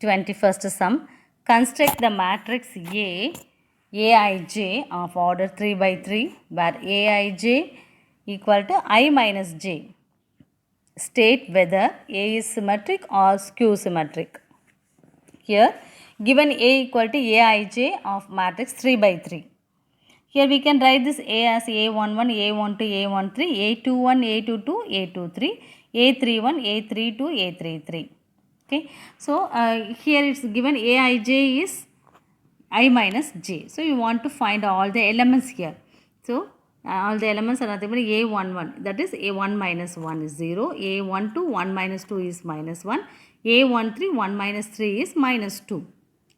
21st sum. Construct the matrix Aij of order 3 by 3 where Aij equal to I minus j. State whether A is symmetric or skew symmetric. Here given A equal to Aij of matrix 3 by 3. Here we can write this A as A11, A12, A13, A21, A22, A23, A31, A32, A33. Okay. So, here it's given Aij is I minus j. So, you want to find all the elements here. So, all the elements are nothing but A11, that is A1 minus 1 is 0, A12, 1 minus 2 is minus 1, A13, 1 minus 3 is minus 2.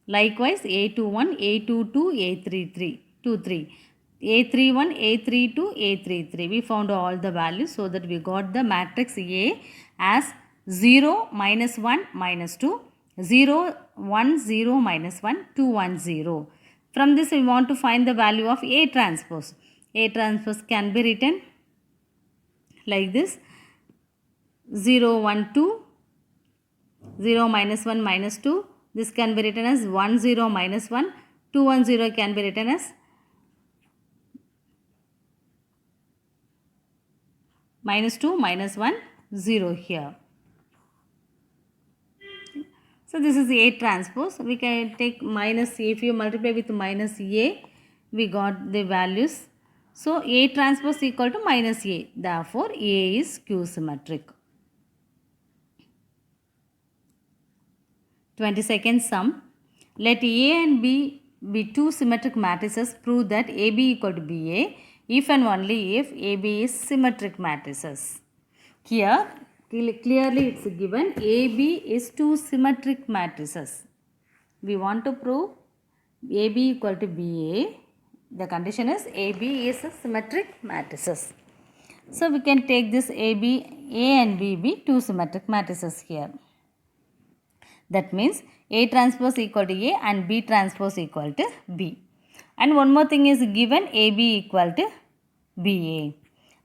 Likewise, A21, A22, A33, 2, 3. A31, A32, A33. We found all the values so that we got the matrix A as 0, minus 1, minus 2, 0, 1, 0, minus 1, 2, 1, 0. From this we want to find the value of A transpose. A transpose can be written like this: 0, 1, 2, 0, minus 1, minus 2. This can be written as 1, 0, minus 1. 2, 1, 0 can be written as minus 2, minus 1, 0 here. So, this is A transpose. We can take minus A. If you multiply with minus A, we got the values. So, A transpose equal to minus A. Therefore, A is skew symmetric. 22nd sum. Let A and B be two symmetric matrices. Prove that AB equal to BA if and only if AB is symmetric matrices. Here, clearly it's given AB is two symmetric matrices. We want to prove AB equal to BA. The condition is AB is a symmetric matrices. So, we can take this A and B be two symmetric matrices here. That means A transpose equal to A and B transpose equal to B. And one more thing is given AB equal to BA.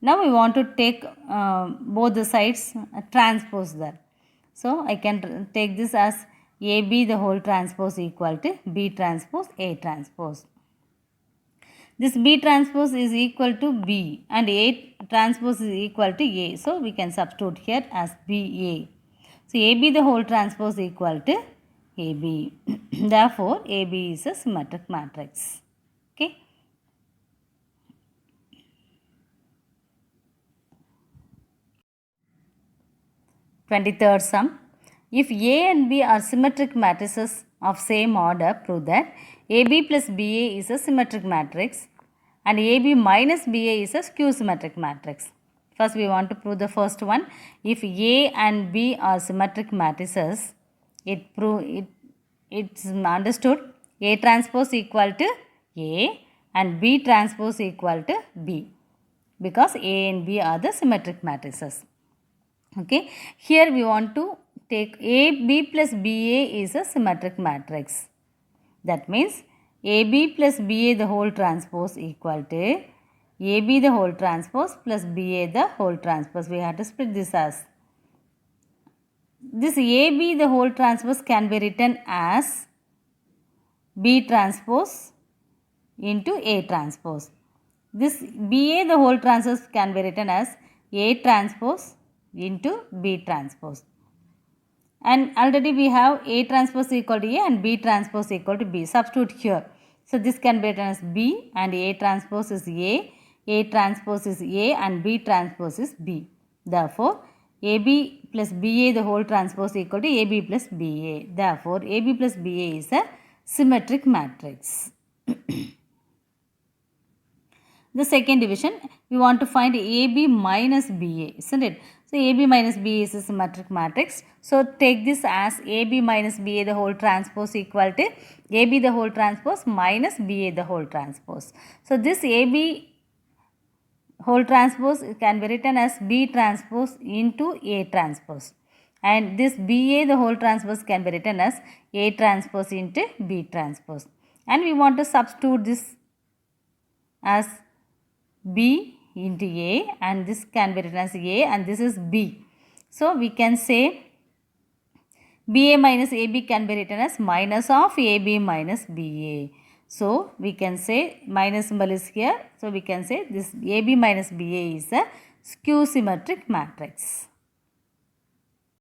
Now we want to take both the sides transpose there. So I can take this as AB the whole transpose equal to B transpose A transpose. This B transpose is equal to B and A transpose is equal to A. So we can substitute here as BA. So AB the whole transpose equal to AB. Therefore, AB is a symmetric matrix. Okay. 23rd sum. If A and B are symmetric matrices of same order, prove that AB plus BA is a symmetric matrix and AB minus BA is a skew symmetric matrix. First we want to prove the first one. If A and B are symmetric matrices, it's understood A transpose equal to A and B transpose equal to B, because A and B are the symmetric matrices. Okay, here we want to take AB plus BA is a symmetric matrix. That means AB plus BA the whole transpose equal to AB the whole transpose plus BA the whole transpose. We have to split this as this. AB the whole transpose can be written as B transpose into A transpose. This BA the whole transpose can be written as A transpose into B transpose. And already we have A transpose equal to A and B transpose equal to B. Substitute here. So this can be written as B and A transpose is A transpose is A and B transpose is B. Therefore, AB plus BA the whole transpose equal to AB plus BA. Therefore, AB plus BA is a symmetric matrix. The second division, we want to find AB minus BA, isn't it? So, AB minus BA is a symmetric matrix. So, take this as AB minus BA the whole transpose equal to AB the whole transpose minus BA the whole transpose. So, this AB whole transpose can be written as B transpose into A transpose. And this BA the whole transpose can be written as A transpose into B transpose. And we want to substitute this as B into A, and this can be written as A and this is B. So we can say BA minus AB can be written as minus of AB minus BA. So we can say minus symbol is here. So we can say this AB minus BA is a skew symmetric matrix.